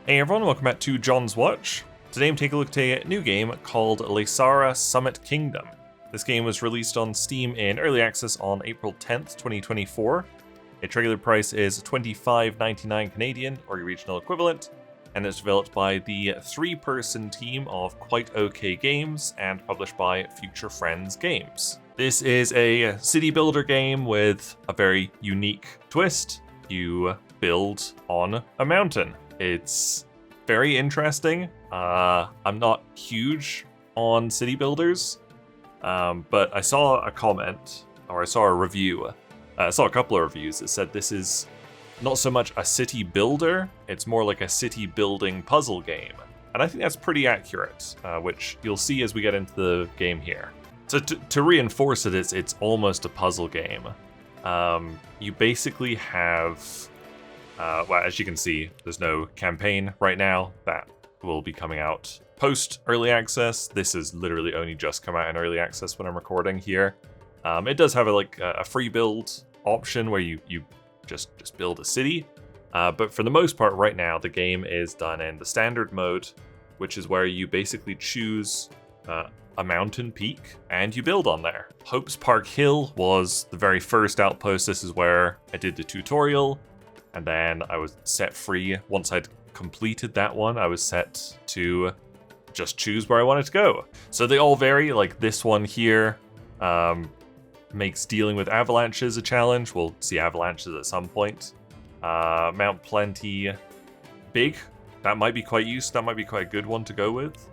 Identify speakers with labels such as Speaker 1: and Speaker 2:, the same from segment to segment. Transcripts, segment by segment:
Speaker 1: Hey everyone, welcome back to John's Watch. Today I'm taking a look at a new game called Laysara Summit Kingdom. This game was released on Steam in early access on April 10th, 2024. Its regular price is $25.99 Canadian, or your regional equivalent, and it's developed by the three-person team of Quite OK Games and published by Future Friends Games. This is a city builder game with a very unique twist. You build on a mountain. It's very interesting. I'm not huge on city builders, but I saw a comment, or I saw a review. I saw a couple of reviews that said this is not so much a city builder, it's more like a city building puzzle game. And I think that's pretty accurate, which you'll see as we get into the game here. So to reinforce it, it's almost a puzzle game. You basically have... well, as you can see, there's no campaign right now. That will be coming out post early access. This has literally only just come out in early access when I'm recording here. It does have a free build option where you just build a city. But for the most part right now, the game is done in the standard mode, which is where you basically choose a mountain peak and you build on there. Hope's Park Hill was the very first outpost. This is where I did the tutorial. And then I was set free. Once I'd completed that one, I was set to just choose where I wanted to go. So they all vary. Like this one here makes dealing with avalanches a challenge. We'll see avalanches at some point. Mount Plenty, big. That might be quite useful. That might be quite a good one to go with.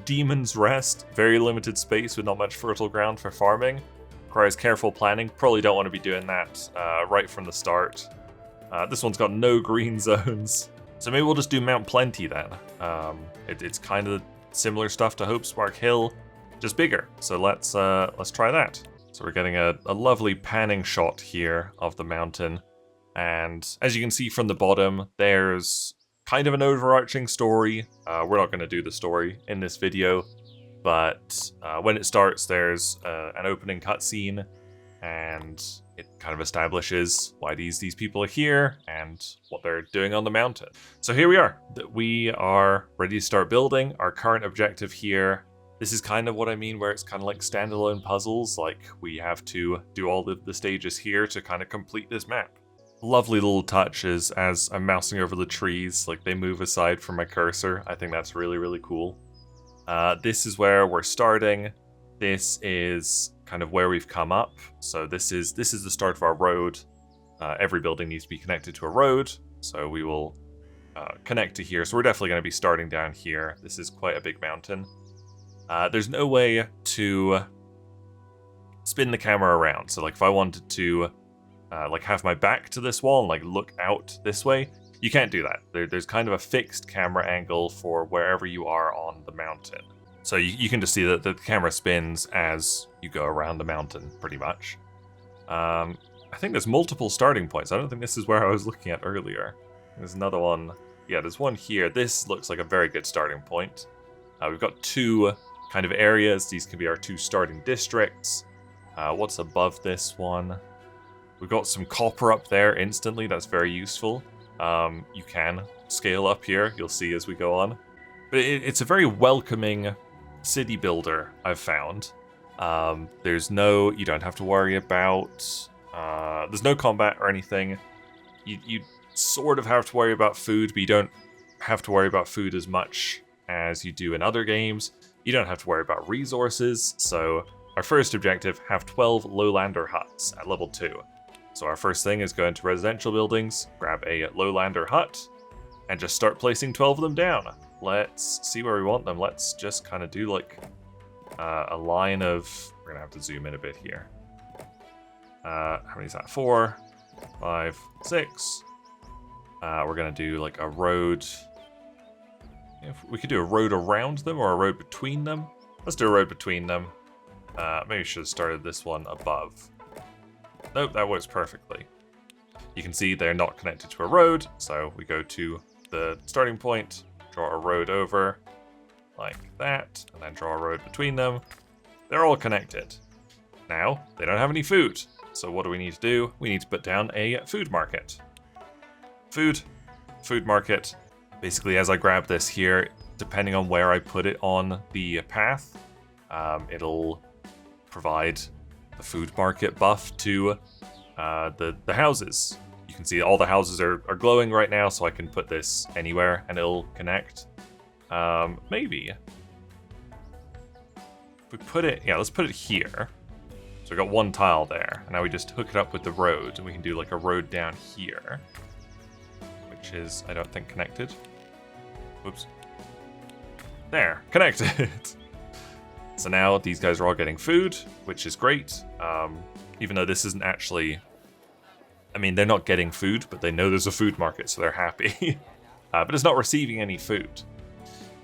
Speaker 1: Demon's Rest, very limited space with not much fertile ground for farming. Requires careful planning. Probably don't want to be doing that right from the start. This one's got no green zones. So maybe we'll just do Mount Plenty then. It's kind of similar stuff to Hope's Park Hill, just bigger. So let's try that. So we're getting a lovely panning shot here of the mountain. And as you can see from the bottom, there's kind of an overarching story. We're not going to do the story in this video, but when it starts, there's an opening cutscene, and it kind of establishes why these people are here and what they're doing on the mountain. So here we are. We are ready to start building. Our current objective here, this is kind of what I mean, where it's kind of like standalone puzzles. Like we have to do all the stages here to kind of complete this map. Lovely little touches as I'm mousing over the trees, like they move aside from my cursor. I think that's really, really cool. This is where we're starting. This is kind of where we've come up. So this is the start of our road. Every building needs to be connected to a road, so we will connect to here. So we're definitely going to be starting down here. This is quite a big mountain. There's no way to spin the camera around. So like if I wanted to like have my back to this wall and like look out this way, you can't do that. There's kind of a fixed camera angle for wherever you are on the mountain. So you can just see that the camera spins as you go around the mountain, pretty much. I think there's multiple starting points. I don't think this is where I was looking at earlier. There's another one. Yeah, there's one here. This looks like a very good starting point. We've got two kind of areas. These can be our two starting districts. What's above this one? We've got some copper up there instantly. That's very useful. You can scale up here. You'll see as we go on. But it's a very welcoming city builder, I've found. You don't have to worry about, there's no combat or anything. You sort of have to worry about food, but you don't have to worry about food as much as you do in other games. You don't have to worry about resources. So our first objective, have 12 lowlander huts at level 2. So our first thing is go into residential buildings, grab a lowlander hut, and just start placing 12 of them down. Let's see where we want them. Let's just kind of do like a line of... We're going to have to zoom in a bit here. How many is that? 4, 5, 6. We're going to do like a road. If we could do a road around them or a road between them. Let's do a road between them. Maybe we should have started this one above. Nope, that works perfectly. You can see they're not connected to a road, so we go to the starting point, draw a road over like that, and then draw a road between them. They're all connected. Now, they don't have any food, so what do we need to do? We need to put down a food market. Food market, Basically, as I grab this here, depending on where I put it on the path, it'll provide the food market buff to the houses. You can see all the houses are glowing right now, so I can put this anywhere and it'll connect. Maybe. If we put it, yeah, let's put it here. So we got one tile there, and now we just hook it up with the road, and we can do like a road down here, which is, I don't think, connected. Whoops. There, connected. So now these guys are all getting food, which is great. Even though this isn't actually, I mean, they're not getting food, but they know there's a food market, so they're happy. But it's not receiving any food.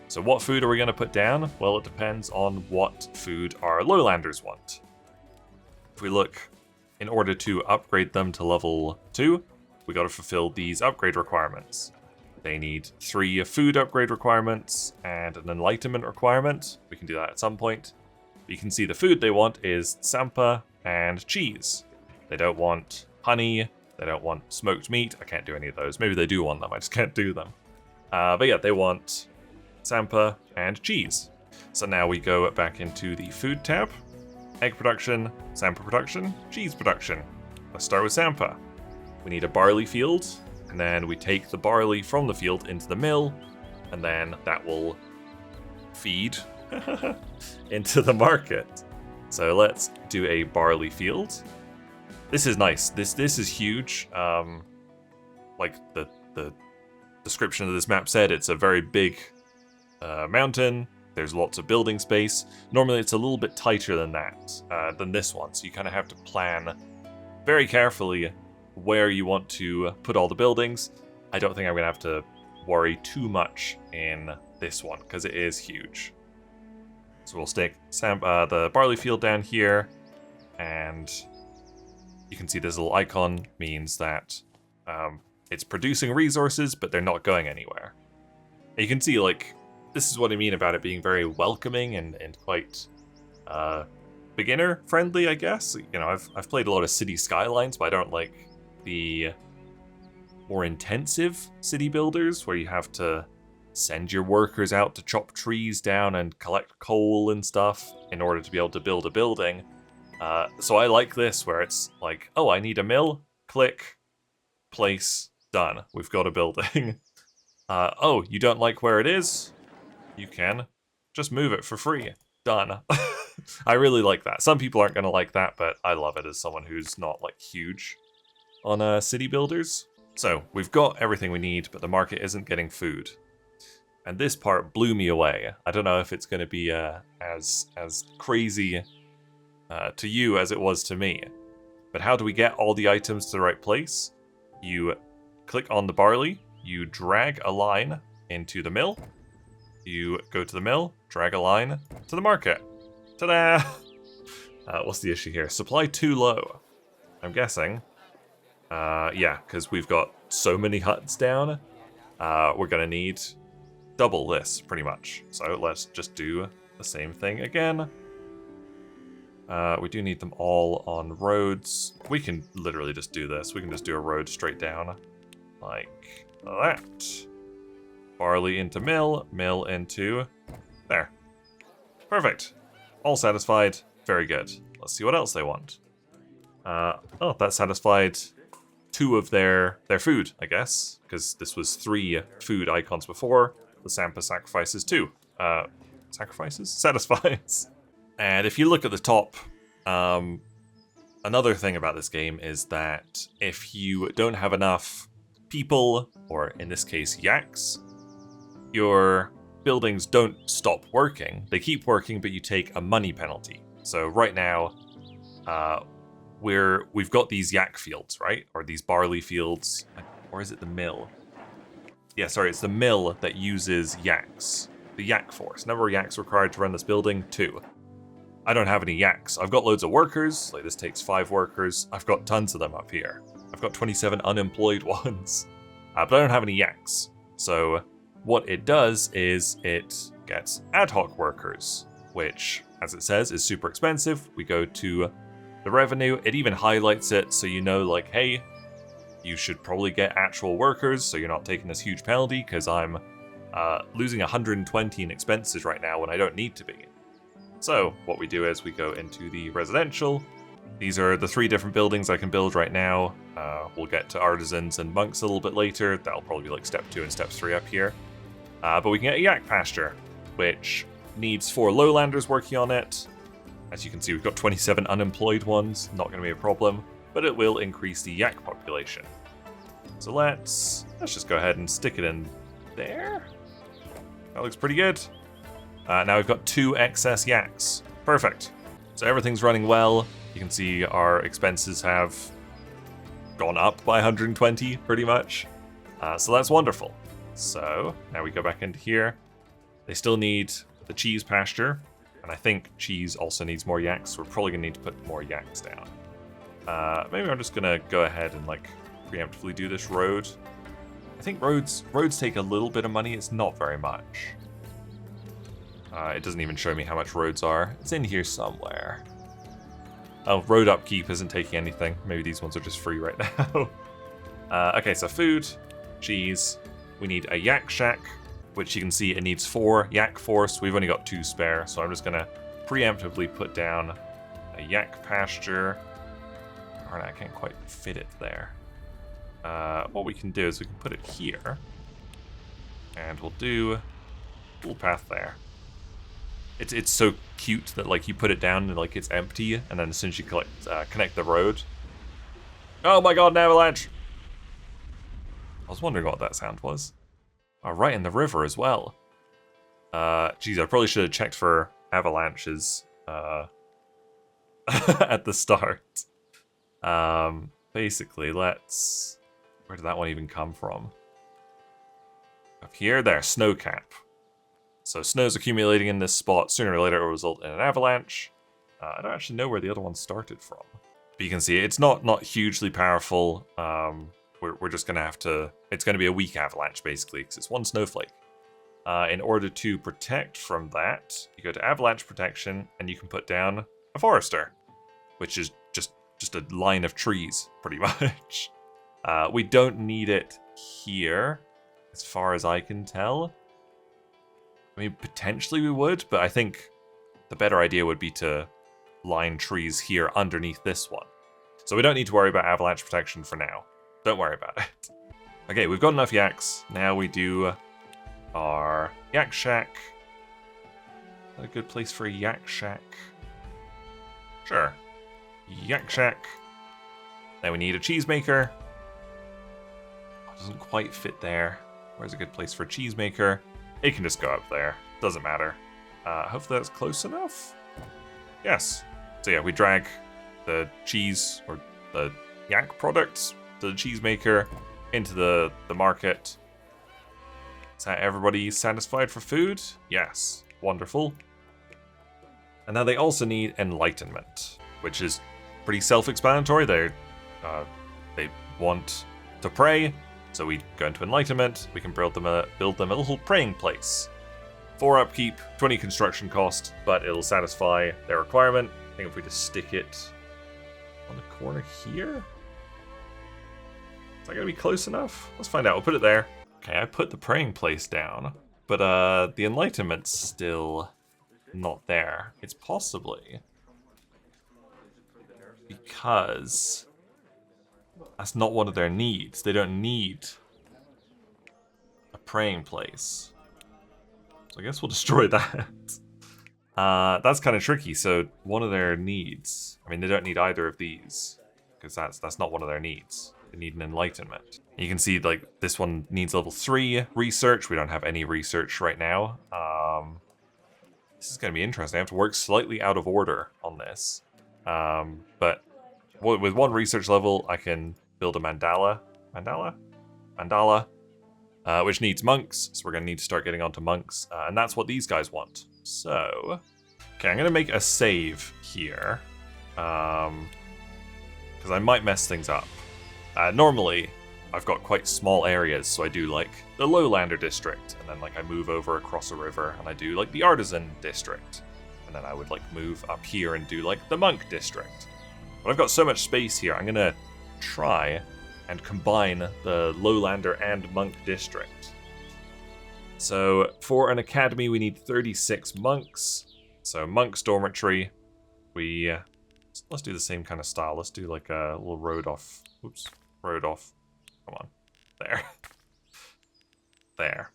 Speaker 1: So what food are we going to put down? Well, it depends on what food our lowlanders want. If we look, in order to upgrade them to level 2, we got to fulfill these upgrade requirements. They need 3 food upgrade requirements and an enlightenment requirement. We can do that at some point. But you can see the food they want is sampa and cheese. They don't want honey. They don't want smoked meat. I can't do any of those. Maybe they do want them. I just can't do them. But yeah, they want sampa and cheese. So now we go back into the food tab. Egg production, sampa production, cheese production. Let's start with sampa. We need a barley field, and then we take the barley from the field into the mill, and then that will feed into the market. So let's do a barley field. This is nice. This is huge. Like the description of this map said, it's a very big mountain. There's lots of building space. Normally it's a little bit tighter than that, than this one, so you kind of have to plan very carefully where you want to put all the buildings. I don't think I'm going to have to worry too much in this one, because it is huge. So we'll stick the barley field down here, and you can see this little icon means that it's producing resources, but they're not going anywhere. And you can see, like, this is what I mean about it being very welcoming and quite beginner friendly, I guess. You know, I've played a lot of City Skylines, but I don't like the more intensive city builders where you have to send your workers out to chop trees down and collect coal and stuff in order to be able to build a building. So I like this where it's like, oh, I need a mill, click, place, done. We've got a building. Oh, you don't like where it is? You can just move it for free. Done. I really like that. Some people aren't going to like that, but I love it as someone who's not like huge on city builders. So we've got everything we need, but the market isn't getting food. And this part blew me away. I don't know if it's going to be as crazy to you as it was to me. But how do we get all the items to the right place? You click on the barley, you drag a line into the mill, you go to the mill, drag a line to the market. Ta-da! What's the issue here? Supply too low. I'm guessing. Yeah, because we've got so many huts down. We're going to need double this, pretty much. So let's just do the same thing again. We do need them all on roads. We can literally just do this. We can just do a road straight down. Like that. Barley into mill, mill into there. Perfect. All satisfied. Very good. Let's see what else they want. Oh, that satisfied 2 of their food, I guess, because this was 3 food icons before. The Sampa sacrifices 2. Sacrifices? Satisfies. And if you look at the top, another thing about this game is that if you don't have enough people, or in this case, yaks, your buildings don't stop working. They keep working, but you take a money penalty. So right now, we've got these yak fields, right? Or these barley fields. Or is it the mill? Yeah, sorry, it's the mill that uses yaks. The yak force. Number of yaks required to run this building, 2. I don't have any yaks. I've got loads of workers. Like, this takes 5 workers. I've got tons of them up here. I've got 27 unemployed ones. But I don't have any yaks. So what it does is it gets ad hoc workers, which, as it says, is super expensive. We go to the revenue. It even highlights it so you know, like, hey, you should probably get actual workers so you're not taking this huge penalty, because I'm losing 120 in expenses right now when I don't need to be. So what we do is we go into the residential. These are the 3 different buildings I can build right now. We'll get to artisans and monks a little bit later. That'll probably be like step 2 and step 3 up here. But we can get a yak pasture, which needs 4 lowlanders working on it. As you can see, we've got 27 unemployed ones. Not going to be a problem, but it will increase the yak population. So let's just go ahead and stick it in there. That looks pretty good. Now we've got 2 excess yaks. Perfect. So everything's running well. You can see our expenses have gone up by 120, pretty much. So that's wonderful. So now we go back into here. They still need the cheese pasture, and I think cheese also needs more yaks, so we're probably going to need to put more yaks down. Maybe I'm just going to go ahead and like preemptively do this road. I think roads take a little bit of money. It's not very much. It doesn't even show me how much roads are. It's in here somewhere. Oh, road upkeep isn't taking anything. Maybe these ones are just free right now. Okay, so food, cheese. We need a yak shack, which you can see it needs 4 yak force. We've only got 2 spare, so I'm just going to preemptively put down a yak pasture. Alright, I can't quite fit it there. What we can do is we can put it here, and we'll do a little path there. It's so cute that like you put it down and like it's empty, and then as soon as you connect the road. Oh my god, an avalanche! I was wondering what that sound was. Oh, right in the river as well. Geez, I probably should have checked for avalanches at the start. Basically, let's... Where did that one even come from? Up here, there, snow cap. So snow's accumulating in this spot. Sooner or later it will result in an avalanche. I don't actually know where the other one started from. But you can see it's not hugely powerful. We're just going to have to... It's going to be a weak avalanche, basically, because it's 1 snowflake. In order to protect from that, you go to avalanche protection, and you can put down a forester, which is just a line of trees, pretty much. We don't need it here, as far as I can tell. I mean, potentially we would, but I think the better idea would be to line trees here underneath this one. So we don't need to worry about avalanche protection for now. Don't worry about it. Okay, we've got enough yaks. Now we do our yak shack. Is that a good place for a yak shack? Sure. Yak shack. Then we need a cheesemaker. Oh, doesn't quite fit there. Where's a good place for a cheesemaker? It can just go up there. Doesn't matter. Hopefully that's close enough. Yes. So yeah, we drag the cheese or the yak products to the cheesemaker into the market. Is that everybody satisfied for food? Yes. Wonderful. And now they also need enlightenment, which is pretty self-explanatory. They want to pray. So we go into enlightenment, we can build them a little praying place. 4 upkeep, 20 construction cost, but it'll satisfy their requirement. I think if we just stick it on the corner here? Is that gonna be close enough? Let's find out, we'll put it there. Okay, I put the praying place down, but the enlightenment's still not there. It's possibly because that's not one of their needs. They don't need a praying place. So I guess we'll destroy that. That's kind of tricky. So one of their needs... I mean, they don't need either of these, because that's not one of their needs. They need an enlightenment. You can see, like, this one needs level 3 research. We don't have any research right now. This is going to be interesting. I have to work slightly out of order on this. But with 1 research level, I can build a mandala, which needs monks, so we're going to need to start getting onto monks, and that's what these guys want. So, okay, I'm going to make a save here, because I might mess things up. Normally, I've got quite small areas, so I do like the lowlander district, and then like I move over across a river, and I do like the artisan district, and then I would like move up here and do like the monk district. But I've got so much space here, I'm going to try and combine the Lowlander and Monk district. So for an academy, we need 36 monks. So Monk's dormitory, let's do the same kind of style. Let's do like a little road off. Oops, road off. Come on, there, there.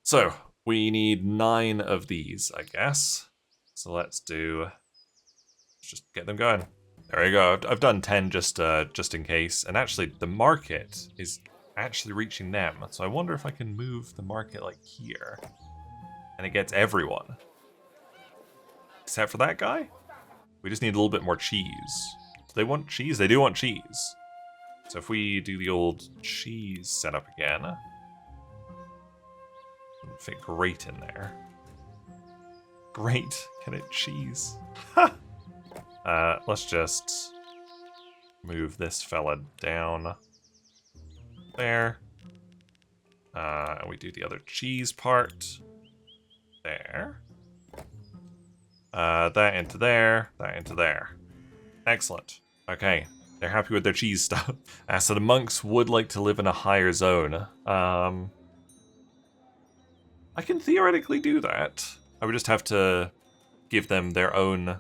Speaker 1: So we need 9 of these, I guess. So let's just get them going. There we go. I've done 10 just in case. And actually, the market is actually reaching them. So I wonder if I can move the market like here, and it gets everyone. Except for that guy? We just need a little bit more cheese. Do they want cheese? They do want cheese. So if we do the old cheese setup again, wouldn't fit great in there. Great. Can it cheese? Let's just move this fella down there. And we do the other cheese part. There. That into there, that into there. Excellent. Okay, they're happy with their cheese stuff. So the monks would like to live in a higher zone. I can theoretically do that. I would just have to give them their own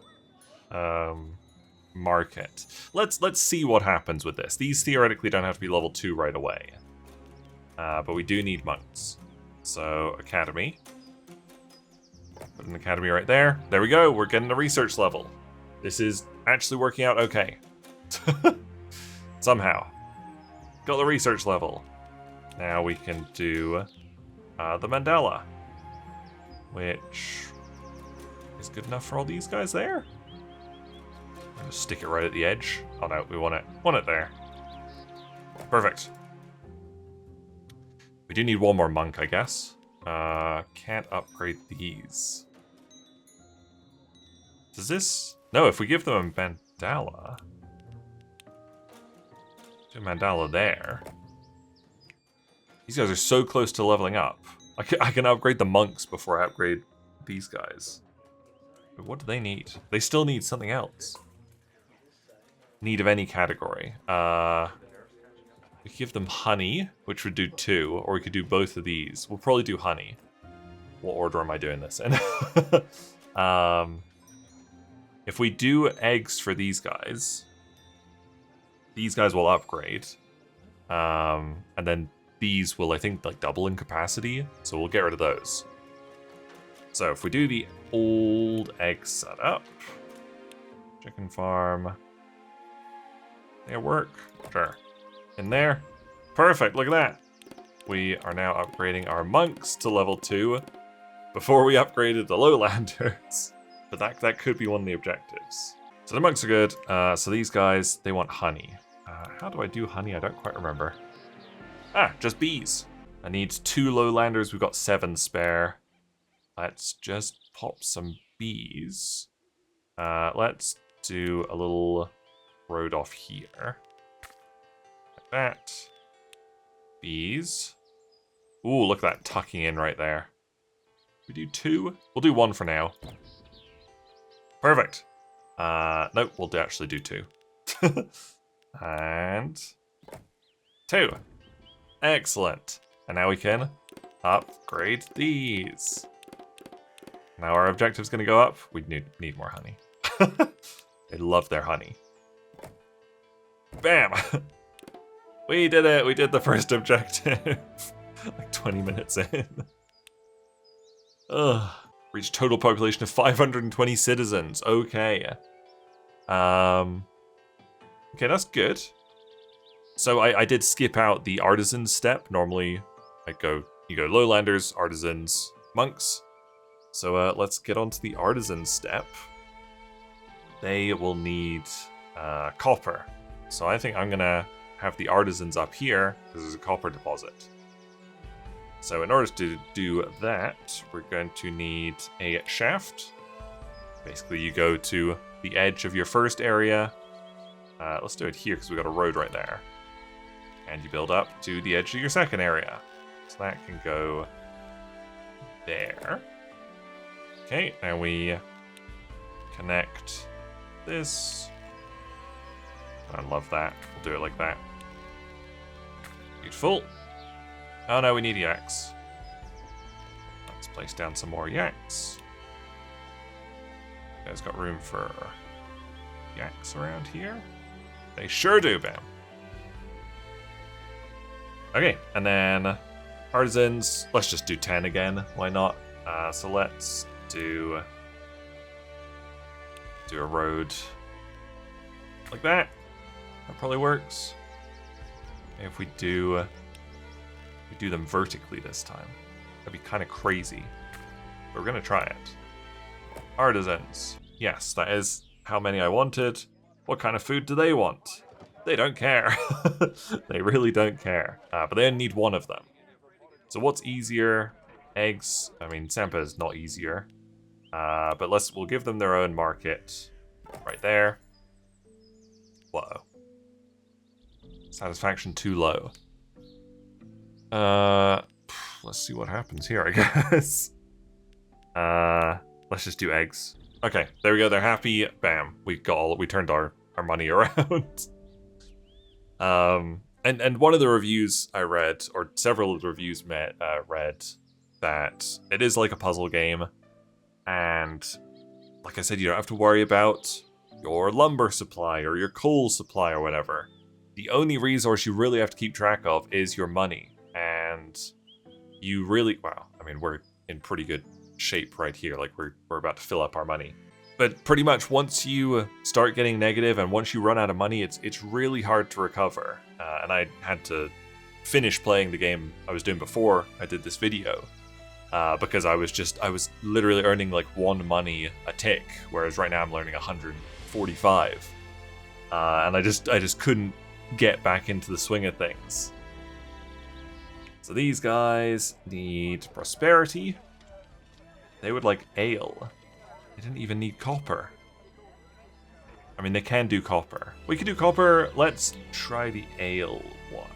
Speaker 1: market. Let's see what happens with this. These theoretically don't have to be level 2 right away. But we do need monks. So, academy. Put an academy right there. There we go. We're getting a research level. This is actually working out okay. Somehow. Got the research level. Now we can do the mandala, which is good enough for all these guys there. I'll just stick it right at the edge. Oh no, we want it there. Perfect. We do need one more monk, I guess. Can't upgrade these. Does this... No, if we give them a mandala... Do a mandala there. These guys are so close to leveling up. I can upgrade the monks before I upgrade these guys. But what do they need? They still need something else. Need of any category. We could give them honey, which would do 2, or we could do both of these. We'll probably do honey. What order am I doing this in? If we do eggs for these guys will upgrade. And then these will, I think, like double in capacity. So we'll get rid of those. So if we do the old egg setup, chicken farm, they work? Sure. In there. Perfect, look at that. We are now upgrading our monks to level 2 before we upgraded the lowlanders. But that could be one of the objectives. So the monks are good. So these guys, they want honey. How do I do honey? I don't quite remember. Just bees. I need 2 lowlanders. We've got 7 spare. Let's just pop some bees. Let's do a little road off here. That. Bees. Ooh, look at that tucking in right there. We do 2? We'll do 1 for now. Perfect. Nope, we'll actually do 2. And 2. Excellent. And now we can upgrade these. Now our objective's going to go up. We need more honey. They love their honey. Bam! We did it! We did the first objective. Like 20 minutes in. Ugh. Reached total population of 520 citizens. Okay. Okay, that's good. So I did skip out the artisans step. Normally, you go lowlanders, artisans, monks. So let's get on to the artisans step. They will need copper. So I think I'm gonna have the artisans up here because there's a copper deposit. So in order to do that, we're going to need a shaft. Basically, you go to the edge of your first area. Let's do it here because we got a road right there. And you build up to the edge of your second area. So that can go there. Okay, now we connect this. I love that. We'll do it like that. Beautiful. Oh no, we need yaks. Let's place down some more yaks. You guys got room for yaks around here? They sure do, bam. Okay, and then artisans. Let's just do 10 again. Why not? So let's do a road like that. That probably works. If we do them vertically this time, that'd be kind of crazy. But we're gonna try it. Artisans. Yes, that is how many I wanted. What kind of food do they want? They don't care. They really don't care. But they only need one of them. So what's easier? Eggs. I mean, Sampa is not easier. But we'll give them their own market. Right there. Whoa. Satisfaction too low. Let's see what happens here, I guess. Let's just do eggs. Okay, there we go. They're happy. Bam. We turned our money around. And one of the reviews I read, or several of the reviews read, that it is like a puzzle game, and like I said, you don't have to worry about your lumber supply or your coal supply or whatever. The only resource you really have to keep track of is your money, and you really, wow, I mean, we're in pretty good shape right here, like we're about to fill up our money. But pretty much once you start getting negative and once you run out of money, it's really hard to recover. And I had to finish playing the game I was doing before I did this video. Because I was literally earning like 1 money a tick, whereas right now I'm earning 145. And I just couldn't get back into the swing of things. So these guys need prosperity. They would like ale. They didn't even need copper. I mean, they can do copper. We can do copper. Let's try the ale one.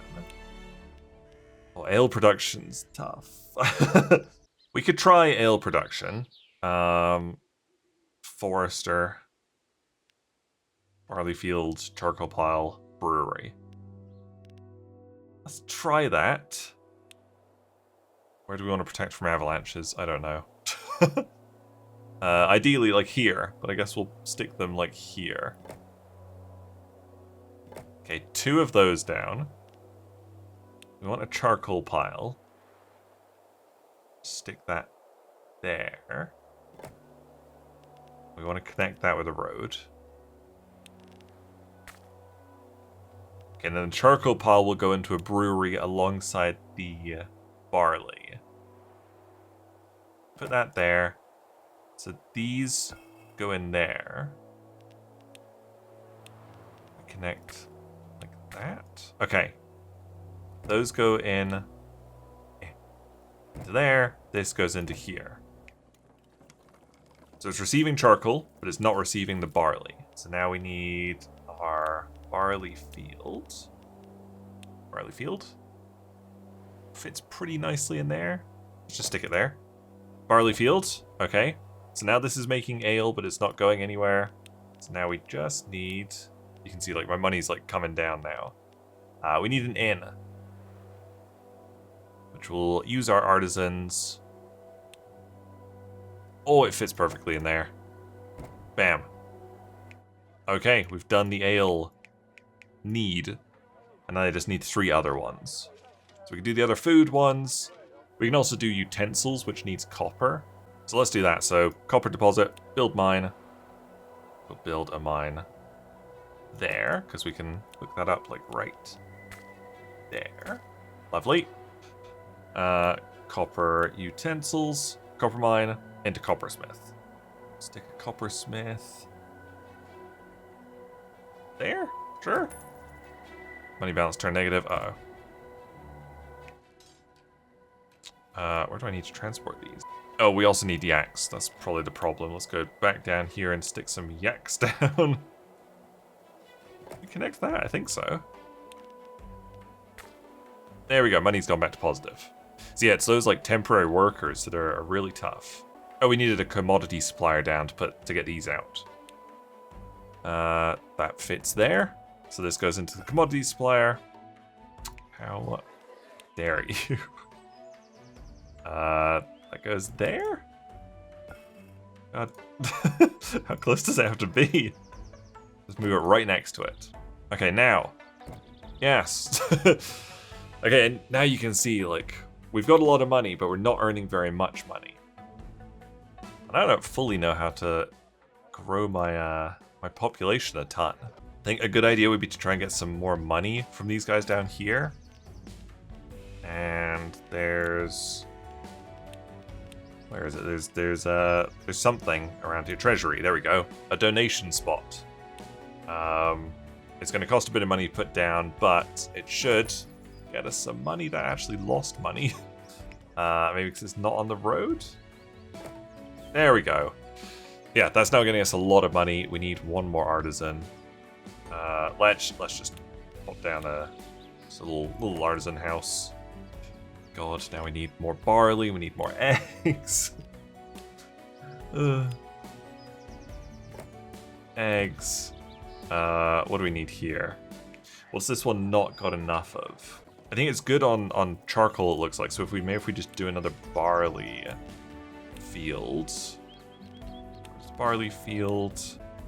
Speaker 1: Oh, ale production's tough. We could try ale production. Forester. Barley field, charcoal pile, brewery. Let's try that. Where do we want to protect from avalanches? I don't know. Ideally, like here, but I guess we'll stick them like here. Okay, 2 of those down. We want a charcoal pile. Stick that there. We want to connect that with a road. Okay, and then the charcoal pile will go into a brewery alongside the barley. Put that there. So these go in there. Connect like that. Okay. Those go in into there. This goes into here. So it's receiving charcoal, but it's not receiving the barley. So now we need our barley field. Barley field. Fits pretty nicely in there. Let's just stick it there. Barley field. Okay. So now this is making ale, but it's not going anywhere. So now we just need... You can see like my money's like coming down now. We need an inn. Which will use our artisans. Oh, it fits perfectly in there. Bam. Okay, we've done the ale need. And now I just need 3 other ones. So we can do the other food ones. We can also do utensils, which needs copper. So let's do that. So copper deposit, build mine. We'll build a mine there, because we can hook that up like right there. Lovely. Copper utensils, copper mine, into coppersmith. Stick a coppersmith there, sure. Money balance turned negative. Uh-oh. Where do I need to transport these? Oh, we also need yaks. That's probably the problem. Let's go back down here and stick some yaks down. We connect that? I think so. There we go. Money's gone back to positive. So yeah, it's those like temporary workers that are really tough. Oh, we needed a commodity supplier down to get these out. That fits there. So this goes into the commodity supplier. How dare you? That goes there? God. How close does it have to be? Just move it right next to it. Okay, now. Yes. Okay, and now you can see, like, we've got a lot of money, but we're not earning very much money. And I don't fully know how to grow my my population a ton. I think a good idea would be to try and get some more money from these guys down here. And there's... Where is it? There's something around here. Treasury, there we go. A donation spot. It's going to cost a bit of money to put down, but it should get us some money that actually lost money. Maybe because it's not on the road? There we go. Yeah, that's now getting us a lot of money. We need one more artisan. Let's just pop down a little artisan house. God, now we need more barley, we need more eggs. Eggs. What do we need here? What's this one not got enough of? I think it's good on charcoal, it looks like. So if we just do another barley field. Barley field.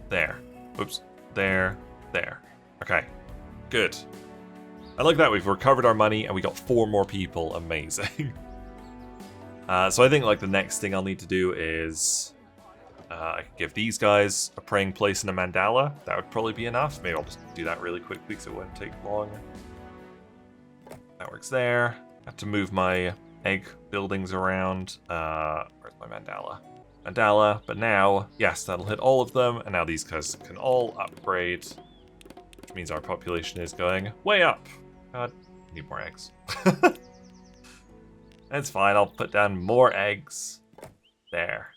Speaker 1: There. Oops. There. Okay. Good. I like that we've recovered our money and we got 4 more people. Amazing. So I think like the next thing I'll need to do is I could give these guys a praying place and a mandala. That would probably be enough. Maybe I'll just do that really quickly because it won't take long. That works there. I have to move my egg buildings around. Where's my mandala? Mandala, but now, yes, that'll hit all of them, and now these guys can all upgrade, which means our population is going way up. God, I need more eggs. That's fine, I'll put down more eggs. There.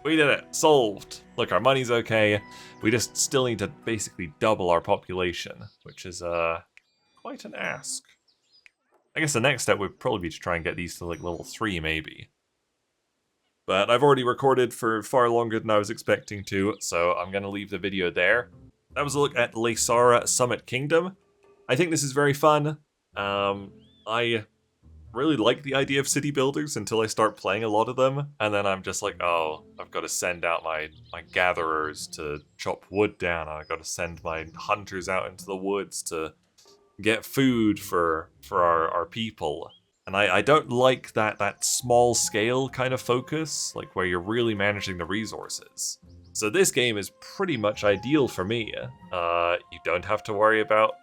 Speaker 1: We did it, solved. Look, our money's okay. We just still need to basically double our population, which is quite an ask. I guess the next step would probably be to try and get these to like level 3 maybe. But I've already recorded for far longer than I was expecting to, so I'm going to leave the video there. That was a look at Laysara Summit Kingdom. I think this is very fun. I really like the idea of city builders until I start playing a lot of them, and then I'm just like, oh, I've got to send out my gatherers to chop wood down, and I've got to send my hunters out into the woods to get food for our people. And I don't like that small scale kind of focus, like where you're really managing the resources. So this game is pretty much ideal for me. You don't have to worry about,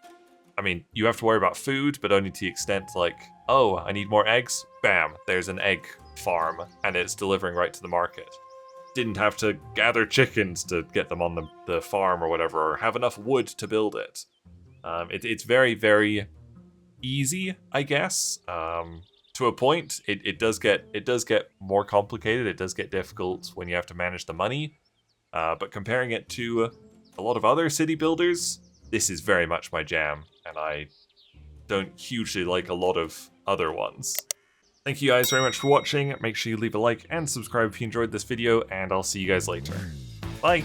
Speaker 1: I mean, you have to worry about food, but only to the extent like, oh, I need more eggs, bam, there's an egg farm, and it's delivering right to the market. Didn't have to gather chickens to get them on the farm or whatever, or have enough wood to build it. It's very, very easy, I guess. To a point, it does get more complicated. It does get difficult when you have to manage the money. But comparing it to a lot of other city builders, this is very much my jam, and I don't hugely like a lot of other ones. Thank you guys very much for watching. Make sure you leave a like and subscribe if you enjoyed this video, and I'll see you guys later. Bye!